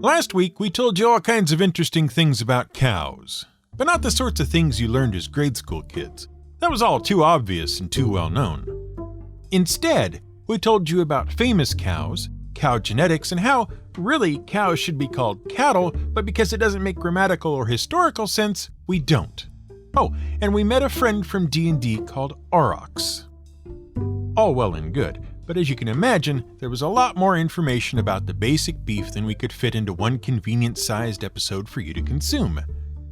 Last week, we told you all kinds of interesting things about cows, but not the sorts of things you learned as grade school kids. That was all too obvious and too well known. Instead, we told you about famous cows, cow genetics, and how, really, cows should be called cattle, but because it doesn't make grammatical or historical sense, we don't. Oh, and we met a friend from D&D called Aurochs. All well and good, but as you can imagine, there was a lot more information about the basic beef than we could fit into one convenient-sized episode for you to consume.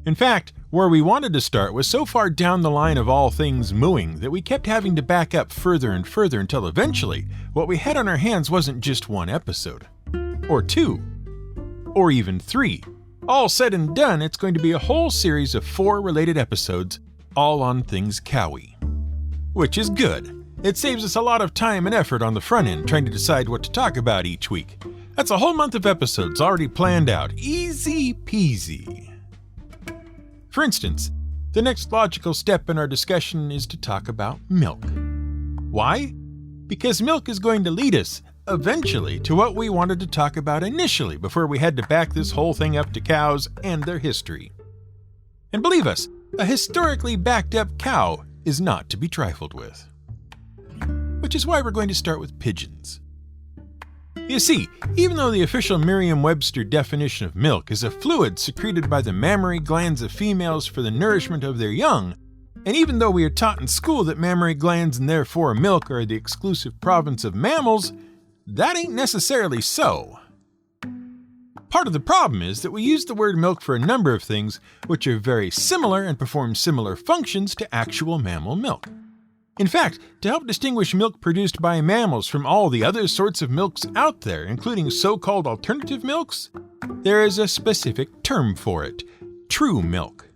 In fact, where we wanted to start was so far down the line of all things mooing that we kept having to back up further and further until eventually, what we had on our hands wasn't just one episode. Or two. Or even three. All said and done, it's going to be a whole series of 4 related episodes, all on things cowy. Which is good. It saves us a lot of time and effort on the front end trying to decide what to talk about each week. That's a whole month of episodes already planned out. Easy peasy. For instance, the next logical step in our discussion is to talk about milk. Why? Because milk is going to lead us, eventually, to what we wanted to talk about initially before we had to back this whole thing up to cows and their history. And believe us, a historically backed up cow is not to be trifled with. Which is why we're going to start with pigeons. You see, even though the official Merriam-Webster definition of milk is a fluid secreted by the mammary glands of females for the nourishment of their young, and even though we are taught in school that mammary glands and therefore milk are the exclusive province of mammals, that ain't necessarily so. Part of the problem is that we use the word milk for a number of things which are very similar and perform similar functions to actual mammal milk. In fact, to help distinguish milk produced by mammals from all the other sorts of milks out there, including so-called alternative milks, there is a specific term for it: true milk.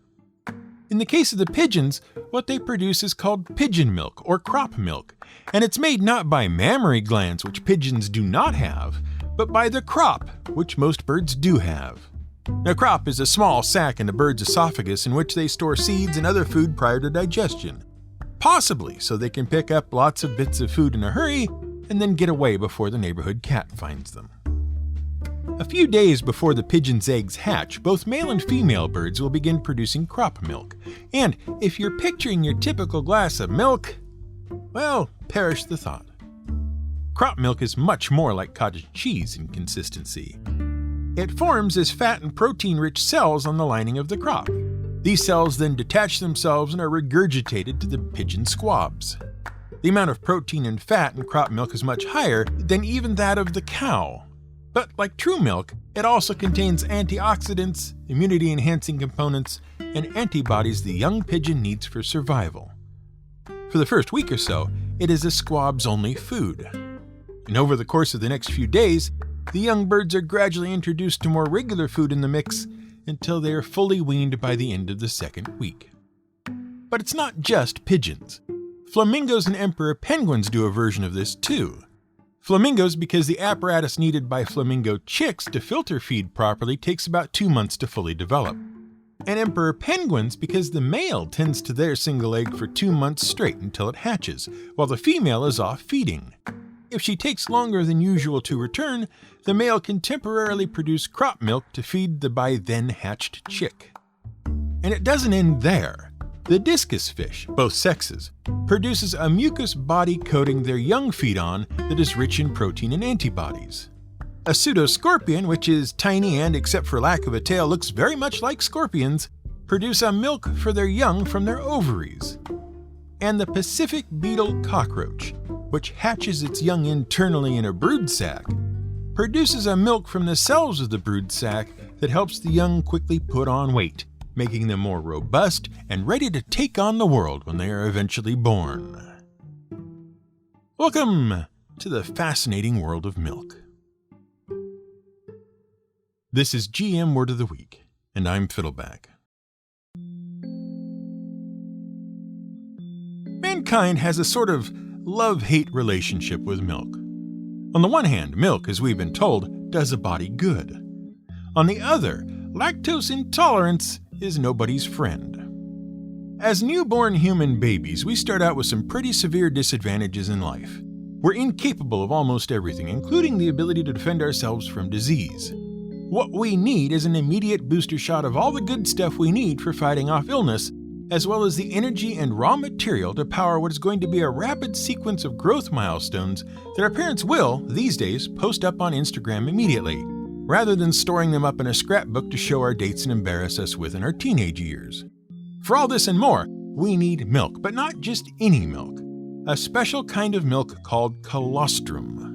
In the case of the pigeons, what they produce is called pigeon milk or crop milk, and it's made not by mammary glands, which pigeons do not have, but by the crop, which most birds do have. A crop is a small sac in a bird's esophagus in which they store seeds and other food prior to digestion. Possibly so they can pick up lots of bits of food in a hurry and then get away before the neighborhood cat finds them. A few days before the pigeon's eggs hatch, both male and female birds will begin producing crop milk. And if you're picturing your typical glass of milk, well, perish the thought. Crop milk is much more like cottage cheese in consistency. It forms as fat and protein-rich cells on the lining of the crop. These cells then detach themselves and are regurgitated to the pigeon squabs. The amount of protein and fat in crop milk is much higher than even that of the cow. But like true milk, it also contains antioxidants, immunity-enhancing components, and antibodies the young pigeon needs for survival. For the first week or so, it is a squab's only food. And over the course of the next few days, the young birds are gradually introduced to more regular food in the mix until they are fully weaned by the end of the second week. But it's not just pigeons. Flamingos and emperor penguins do a version of this too. Flamingos because the apparatus needed by flamingo chicks to filter feed properly takes about 2 months to fully develop. And emperor penguins because the male tends to their single egg for 2 months straight until it hatches, while the female is off feeding. If she takes longer than usual to return, the male can temporarily produce crop milk to feed the by then hatched chick. And it doesn't end there. The discus fish, both sexes, produces a mucus body coating their young feed on that is rich in protein and antibodies. A pseudoscorpion, which is tiny and, except for lack of a tail, looks very much like scorpions, produce a milk for their young from their ovaries. And the Pacific beetle cockroach, which hatches its young internally in a brood sac, produces a milk from the cells of the brood sac that helps the young quickly put on weight, making them more robust and ready to take on the world when they are eventually born. Welcome to the fascinating world of milk. This is GM Word of the Week, and I'm Fiddleback. Mankind has a sort of love-hate relationship with milk. On the one hand, milk, as we've been told, does a body good. On the other, lactose intolerance is nobody's friend. As newborn human babies, we start out with some pretty severe disadvantages in life. We're incapable of almost everything, including the ability to defend ourselves from disease. What we need is an immediate booster shot of all the good stuff we need for fighting off illness, as well as the energy and raw material to power what is going to be a rapid sequence of growth milestones that our parents will, these days, post up on Instagram immediately, rather than storing them up in a scrapbook to show our dates and embarrass us with in our teenage years. For all this and more, we need milk, but not just any milk. A special kind of milk called colostrum.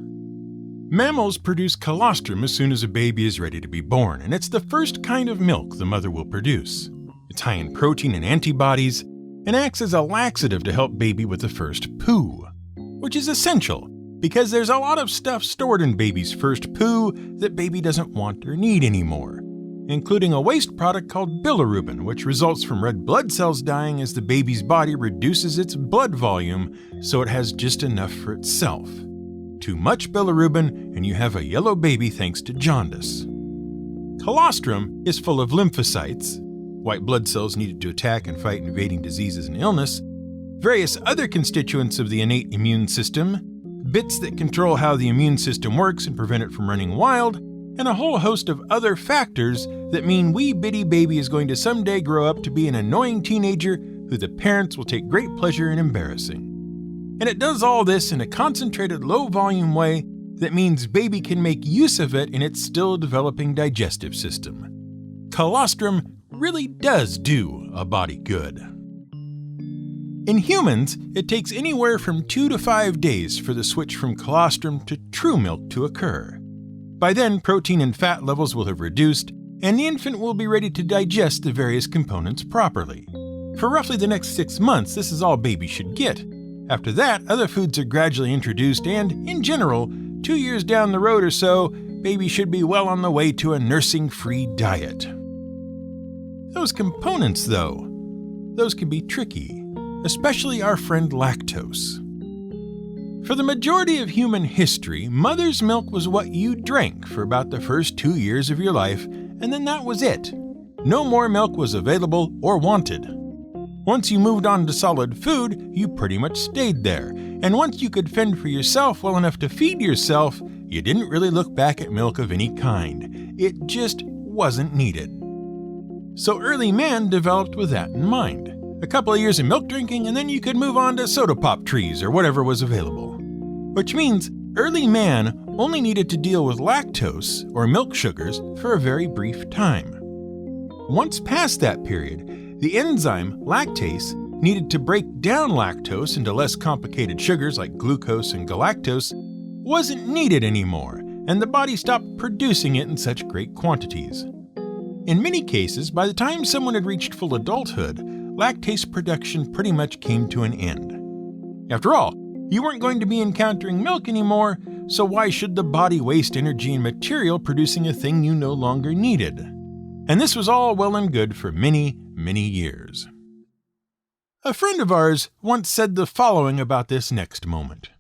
Mammals produce colostrum as soon as a baby is ready to be born, and it's the first kind of milk the mother will produce. It's high in protein and antibodies, and acts as a laxative to help baby with the first poo, which is essential because there's a lot of stuff stored in baby's first poo that baby doesn't want or need anymore, including a waste product called bilirubin, which results from red blood cells dying as the baby's body reduces its blood volume so it has just enough for itself. Too much bilirubin, and you have a yellow baby thanks to jaundice. Colostrum is full of lymphocytes, white blood cells needed to attack and fight invading diseases and illness, various other constituents of the innate immune system, bits that control how the immune system works and prevent it from running wild, and a whole host of other factors that mean wee bitty baby is going to someday grow up to be an annoying teenager who the parents will take great pleasure in embarrassing. And it does all this in a concentrated, low-volume way that means baby can make use of it in its still developing digestive system. Colostrum really does do a body good. In humans, it takes anywhere from 2 to 5 days for the switch from colostrum to true milk to occur. By then, protein and fat levels will have reduced, and the infant will be ready to digest the various components properly. For roughly the next 6 months, this is all baby should get. After that, other foods are gradually introduced, and, in general, 2 years down the road or so, baby should be well on the way to a nursing-free diet. Those components, though, those can be tricky, especially our friend lactose. For the majority of human history, mother's milk was what you drank for about the first 2 years of your life, and then that was it. No more milk was available or wanted. Once you moved on to solid food, you pretty much stayed there, and once you could fend for yourself well enough to feed yourself, you didn't really look back at milk of any kind. It just wasn't needed. So early man developed with that in mind. A couple of years of milk drinking, and then you could move on to soda pop trees or whatever was available. Which means early man only needed to deal with lactose, or milk sugars, for a very brief time. Once past that period, the enzyme lactase needed to break down lactose into less complicated sugars like glucose and galactose wasn't needed anymore, and the body stopped producing it in such great quantities. In many cases, by the time someone had reached full adulthood, lactase production pretty much came to an end. After all, you weren't going to be encountering milk anymore, so why should the body waste energy and material producing a thing you no longer needed? And this was all well and good for many, many years. A friend of ours once said the following about this next moment.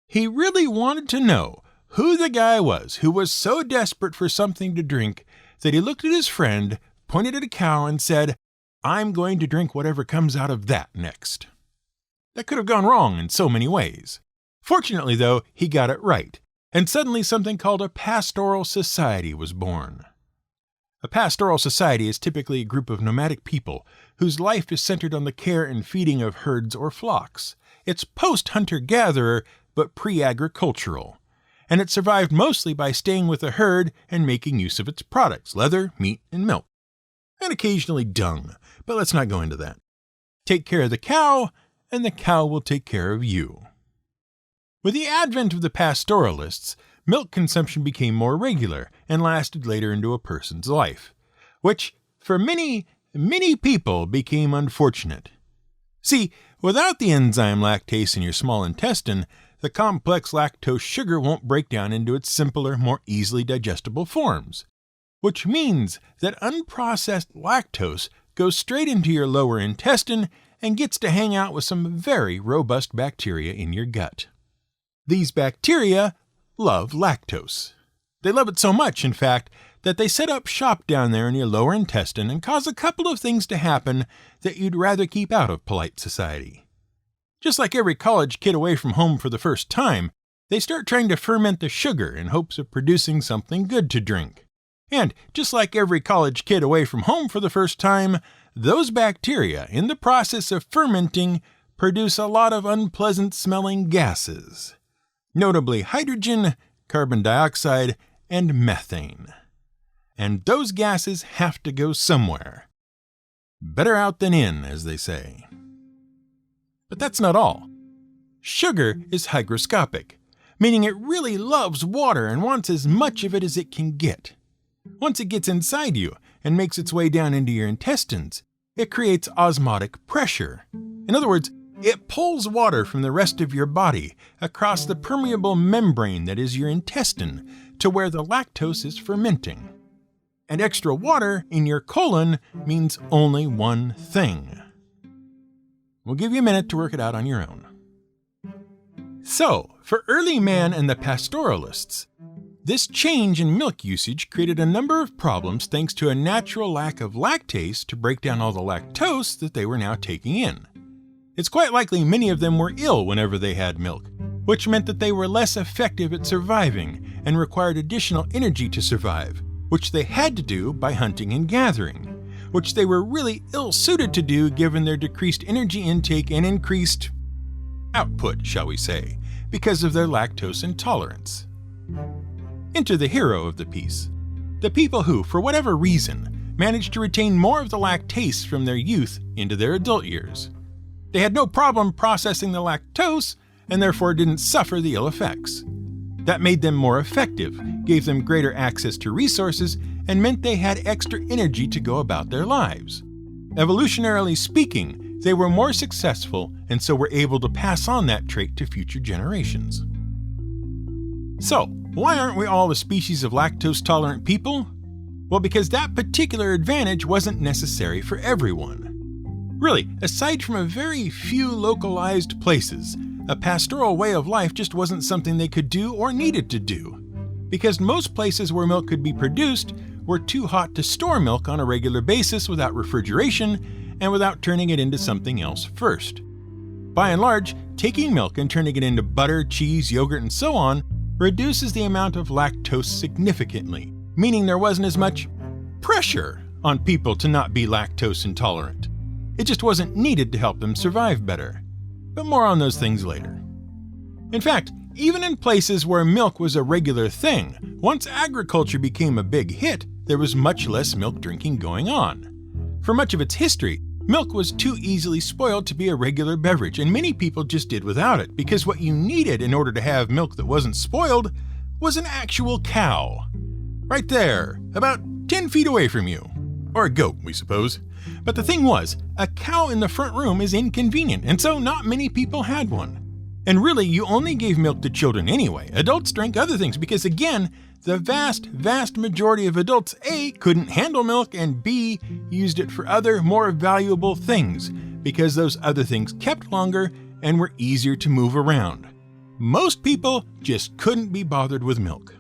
He really wanted to know who the guy was who was so desperate for something to drink that he looked at his friend, pointed at a cow, and said, "I'm going to drink whatever comes out of that next." That could have gone wrong in so many ways. Fortunately, though, he got it right, and suddenly something called a pastoral society was born. A pastoral society is typically a group of nomadic people whose life is centered on the care and feeding of herds or flocks. It's post-hunter-gatherer, but pre-agricultural. And it survived mostly by staying with a herd and making use of its products, leather, meat, and milk. And occasionally dung, but let's not go into that. Take care of the cow, and the cow will take care of you. With the advent of the pastoralists, milk consumption became more regular and lasted later into a person's life, which, for many, many people, became unfortunate. See, without the enzyme lactase in your small intestine, the complex lactose sugar won't break down into its simpler, more easily digestible forms, which means that unprocessed lactose goes straight into your lower intestine and gets to hang out with some very robust bacteria in your gut. These bacteria love lactose. They love it so much, in fact, that they set up shop down there in your lower intestine and cause a couple of things to happen that you'd rather keep out of polite society. Just like every college kid away from home for the first time, they start trying to ferment the sugar in hopes of producing something good to drink. And just like every college kid away from home for the first time, those bacteria, in the process of fermenting, produce a lot of unpleasant-smelling gases, notably hydrogen, carbon dioxide, and methane. And those gases have to go somewhere. Better out than in, as they say. But that's not all. Sugar is hygroscopic, meaning it really loves water and wants as much of it as it can get. Once it gets inside you and makes its way down into your intestines, it creates osmotic pressure. In other words, it pulls water from the rest of your body across the permeable membrane that is your intestine to where the lactose is fermenting. And extra water in your colon means only one thing. We'll give you a minute to work it out on your own. So, for early man and the pastoralists, this change in milk usage created a number of problems thanks to a natural lack of lactase to break down all the lactose that they were now taking in. It's quite likely many of them were ill whenever they had milk, which meant that they were less effective at surviving and required additional energy to survive, which they had to do by hunting and gathering, which they were really ill-suited to do given their decreased energy intake and increased output, shall we say, because of their lactose intolerance. Enter the hero of the piece, the people who, for whatever reason, managed to retain more of the lactase from their youth into their adult years. They had no problem processing the lactose and therefore didn't suffer the ill effects. That made them more effective, gave them greater access to resources, and meant they had extra energy to go about their lives. Evolutionarily speaking, they were more successful and so were able to pass on that trait to future generations. So, why aren't we all a species of lactose-tolerant people? Well, because that particular advantage wasn't necessary for everyone. Really, aside from a very few localized places, a pastoral way of life just wasn't something they could do or needed to do, because most places where milk could be produced were too hot to store milk on a regular basis without refrigeration and without turning it into something else first. By and large, taking milk and turning it into butter, cheese, yogurt, and so on reduces the amount of lactose significantly, meaning there wasn't as much pressure on people to not be lactose intolerant. It just wasn't needed to help them survive better. But more on those things later. In fact, even in places where milk was a regular thing, once agriculture became a big hit, there was much less milk drinking going on. For much of its history, milk was too easily spoiled to be a regular beverage, and many people just did without it, because what you needed in order to have milk that wasn't spoiled was an actual cow. Right there, about 10 feet away from you. Or a goat, we suppose. But the thing was, a cow in the front room is inconvenient, and so not many people had one. And really, you only gave milk to children anyway. Adults drank other things because, again, the vast majority of adults A, couldn't handle milk, and B, used it for other, more valuable things because those other things kept longer and were easier to move around. Most people just couldn't be bothered with milk.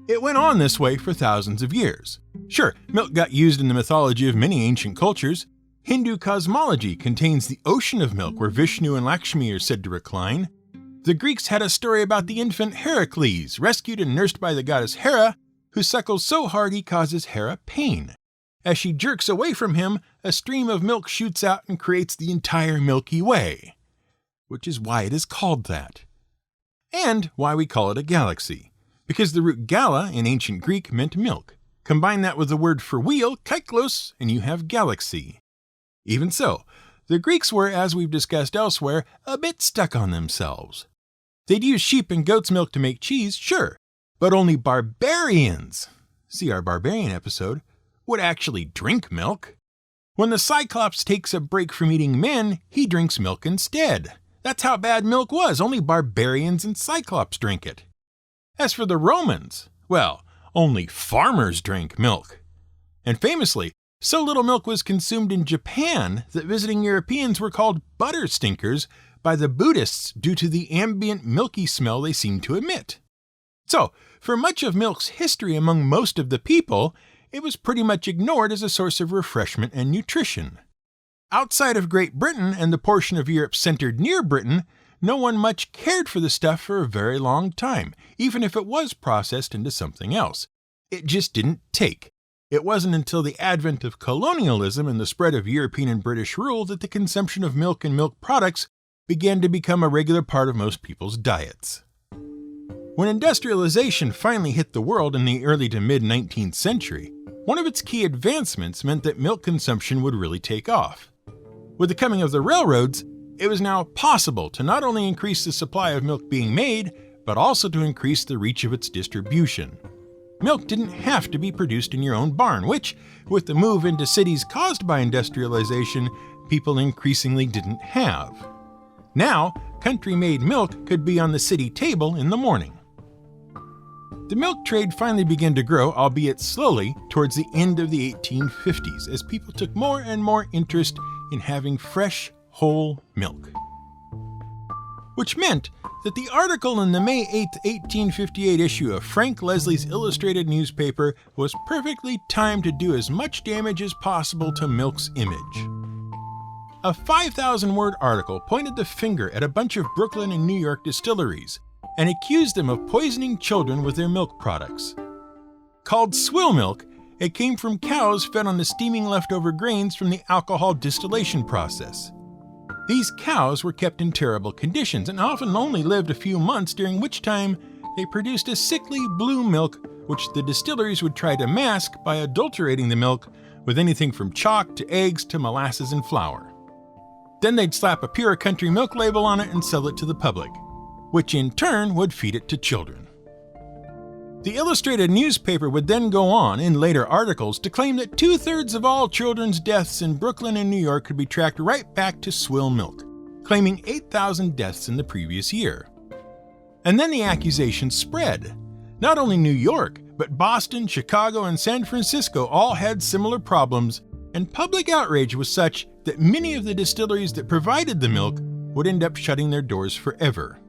It went on this way for thousands of years. Sure, milk got used in the mythology of many ancient cultures. Hindu cosmology contains the ocean of milk where Vishnu and Lakshmi are said to recline. The Greeks had a story about the infant Heracles, rescued and nursed by the goddess Hera, who suckles so hard he causes Hera pain. As she jerks away from him, a stream of milk shoots out and creates the entire Milky Way, which is why it is called that. And why we call it a galaxy, because the root gala in ancient Greek meant milk. Combine that with the word for wheel, kyklos, and you have galaxy. Even so, the Greeks were, as we've discussed elsewhere, a bit stuck on themselves. They'd use sheep and goat's milk to make cheese, sure, but only barbarians, see our barbarian episode, would actually drink milk. When the Cyclops takes a break from eating men, he drinks milk instead. That's how bad milk was, only barbarians and Cyclops drink it. As for the Romans, well, only farmers drank milk. And famously, so little milk was consumed in Japan that visiting Europeans were called butter stinkers by the Buddhists due to the ambient milky smell they seemed to emit. So, for much of milk's history among most of the people, it was pretty much ignored as a source of refreshment and nutrition. Outside of Great Britain and the portion of Europe centered near Britain, no one much cared for the stuff for a very long time, even if it was processed into something else. It just didn't take. It wasn't until the advent of colonialism and the spread of European and British rule that the consumption of milk and milk products began to become a regular part of most people's diets. When industrialization finally hit the world in the early to mid-19th century, one of its key advancements meant that milk consumption would really take off. With the coming of the railroads, it was now possible to not only increase the supply of milk being made, but also to increase the reach of its distribution. Milk didn't have to be produced in your own barn, which, with the move into cities caused by industrialization, people increasingly didn't have. Now, country-made milk could be on the city table in the morning. The milk trade finally began to grow, albeit slowly, towards the end of the 1850s, as people took more and more interest in having fresh, whole milk. Which meant that the article in the May 8, 1858 issue of Frank Leslie's illustrated newspaper was perfectly timed to do as much damage as possible to milk's image. A 5,000-word article pointed the finger at a bunch of Brooklyn and New York distilleries and accused them of poisoning children with their milk products. Called swill milk, it came from cows fed on the steaming leftover grains from the alcohol distillation process. These cows were kept in terrible conditions and often only lived a few months, during which time they produced a sickly blue milk which the distilleries would try to mask by adulterating the milk with anything from chalk to eggs to molasses and flour. Then they'd slap a pure country milk label on it and sell it to the public, which in turn would feed it to children. The illustrated newspaper would then go on in later articles to claim that 2/3 of all children's deaths in Brooklyn and New York could be tracked right back to swill milk, claiming 8,000 deaths in the previous year. And then the accusation spread. Not only New York, but Boston, Chicago, and San Francisco all had similar problems, and public outrage was such that many of the distilleries that provided the milk would end up shutting their doors forever.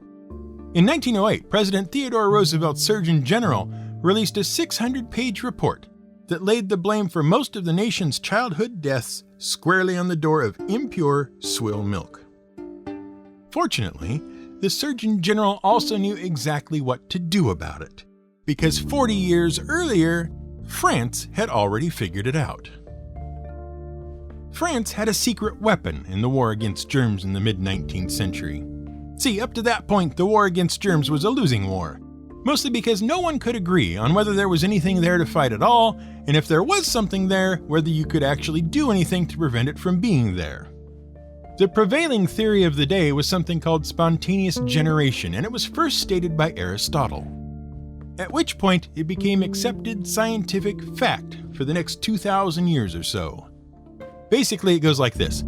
In 1908, President Theodore Roosevelt's Surgeon General released a 600-page report that laid the blame for most of the nation's childhood deaths squarely on the door of impure swill milk. Fortunately, the Surgeon General also knew exactly what to do about it, because 40 years earlier, France had already figured it out. France had a secret weapon in the war against germs in the mid-19th century. See, up to that point, the war against germs was a losing war, mostly because no one could agree on whether there was anything there to fight at all, and if there was something there, whether you could actually do anything to prevent it from being there. The prevailing theory of the day was something called spontaneous generation, and it was first stated by Aristotle. At which point, it became accepted scientific fact for the next 2,000 years or so. Basically, it goes like this.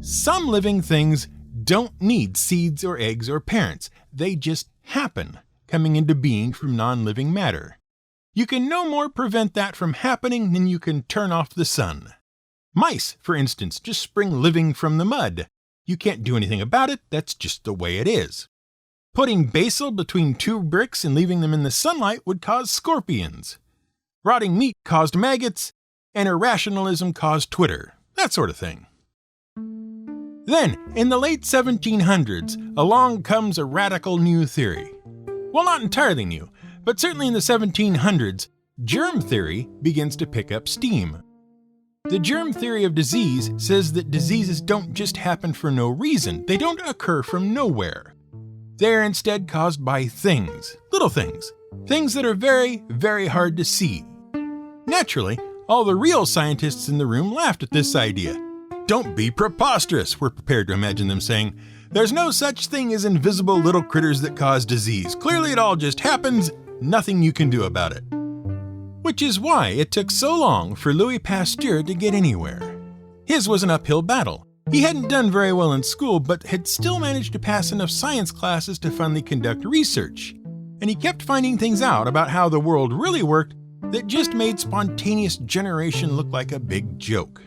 Some living things don't need seeds or eggs or parents. They just happen, coming into being from non-living matter. You can no more prevent that from happening than you can turn off the sun. Mice, for instance, just spring living from the mud. You can't do anything about it, that's just the way it is. Putting basil between two bricks and leaving them in the sunlight would cause scorpions. Rotting meat caused maggots, and irrationalism caused Twitter. That sort of thing. Then, in the late 1700s, along comes a radical new theory. Well, not entirely new, but certainly in the 1700s, germ theory begins to pick up steam. The germ theory of disease says that diseases don't just happen for no reason. They don't occur from nowhere. They're instead caused by things, little things that are very, very hard to see. Naturally, all the real scientists in the room laughed at this idea. Don't be preposterous, we're prepared to imagine them saying. There's no such thing as invisible little critters that cause disease. Clearly it all just happens, nothing you can do about it. Which is why it took so long for Louis Pasteur to get anywhere. His was an uphill battle. He hadn't done very well in school, but had still managed to pass enough science classes to finally conduct research. And he kept finding things out about how the world really worked that just made spontaneous generation look like a big joke.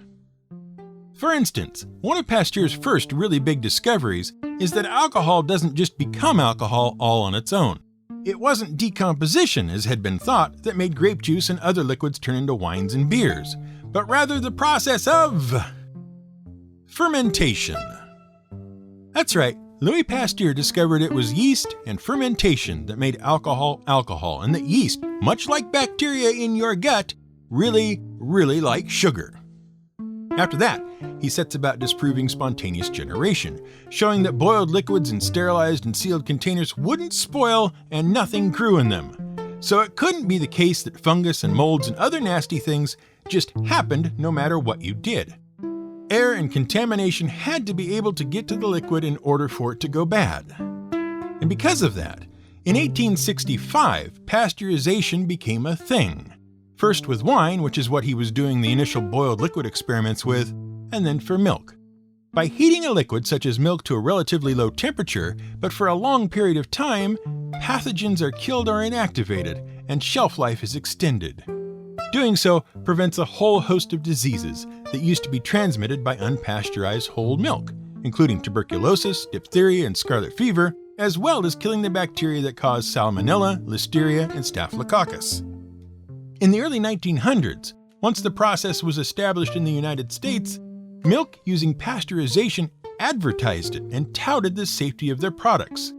For instance, one of Pasteur's first really big discoveries is that alcohol doesn't just become alcohol all on its own. It wasn't decomposition, as had been thought, that made grape juice and other liquids turn into wines and beers, but rather the process of fermentation. That's right, Louis Pasteur discovered it was yeast and fermentation that made alcohol alcohol, and that yeast, much like bacteria in your gut, really like sugar. After that, he sets about disproving spontaneous generation, showing that boiled liquids in sterilized and sealed containers wouldn't spoil and nothing grew in them. So it couldn't be the case that fungus and molds and other nasty things just happened no matter what you did. Air and contamination had to be able to get to the liquid in order for it to go bad. And because of that, in 1865, pasteurization became a thing. First with wine, which is what he was doing the initial boiled liquid experiments with, and then for milk. By heating a liquid such as milk to a relatively low temperature, but for a long period of time, pathogens are killed or inactivated, and shelf life is extended. Doing so prevents a whole host of diseases that used to be transmitted by unpasteurized whole milk, including tuberculosis, diphtheria, and scarlet fever, as well as killing the bacteria that cause salmonella, listeria, and staphylococcus. In the early 1900s, once the process was established in the United States, milk using pasteurization advertised it and touted the safety of their products.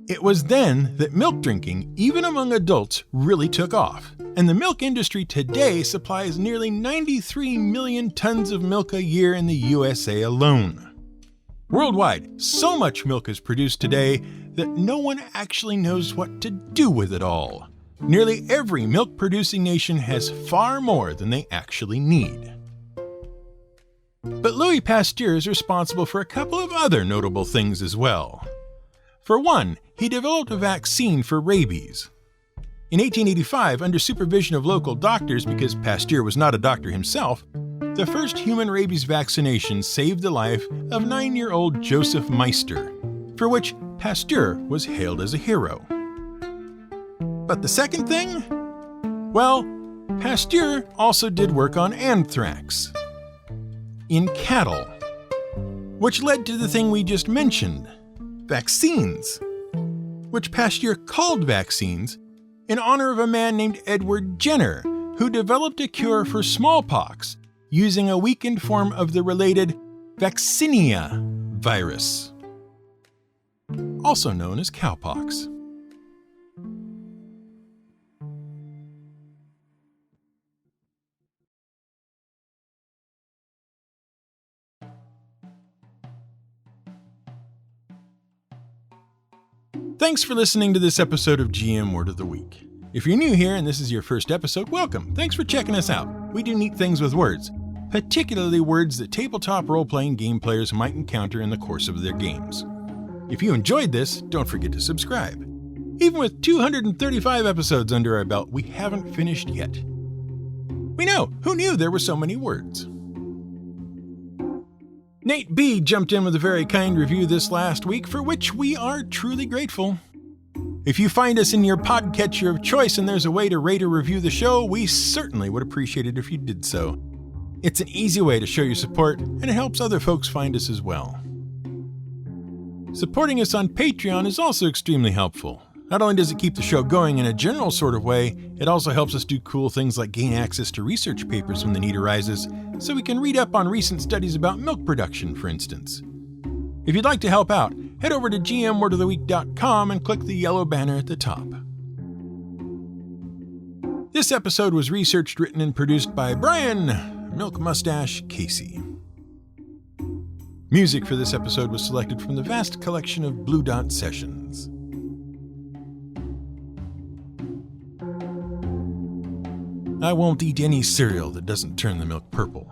It was then that milk drinking, even among adults, really took off, and the milk industry today supplies nearly 93 million tons of milk a year in the USA alone. Worldwide, so much milk is produced today that no one actually knows what to do with it all. Nearly every milk-producing nation has far more than they actually need. But Louis Pasteur is responsible for a couple of other notable things as well. For one, he developed a vaccine for rabies. In 1885, under supervision of local doctors, because Pasteur was not a doctor himself, the first human rabies vaccination saved the life of 9-year-old Joseph Meister, for which Pasteur was hailed as a hero. But the second thing? Well, Pasteur also did work on anthrax in cattle, which led to the thing we just mentioned, vaccines, which Pasteur called vaccines in honor of a man named Edward Jenner, who developed a cure for smallpox using a weakened form of the related vaccinia virus, also known as cowpox. Thanks for listening to this episode of GM Word of the Week. If you're new here and this is your first episode, welcome. Thanks for checking us out. We do neat things with words, particularly words that tabletop role-playing game players might encounter in the course of their games. If you enjoyed this, don't forget to subscribe. Even with 235 episodes under our belt, we haven't finished yet. We know, who knew there were so many words? Nate B. jumped in with a very kind review this last week, for which we are truly grateful. If you find us in your podcatcher of choice and there's a way to rate or review the show, we certainly would appreciate it if you did so. It's an easy way to show your support, and it helps other folks find us as well. Supporting us on Patreon is also extremely helpful. Not only does it keep the show going in a general sort of way, it also helps us do cool things like gain access to research papers when the need arises, so we can read up on recent studies about milk production, for instance. If you'd like to help out, head over to gmwordoftheweek.com and click the yellow banner at the top. This episode was researched, written, and produced by Brian Milk Mustache Casey. Music for this episode was selected from the vast collection of Blue Dot Sessions. I won't eat any cereal that doesn't turn the milk purple.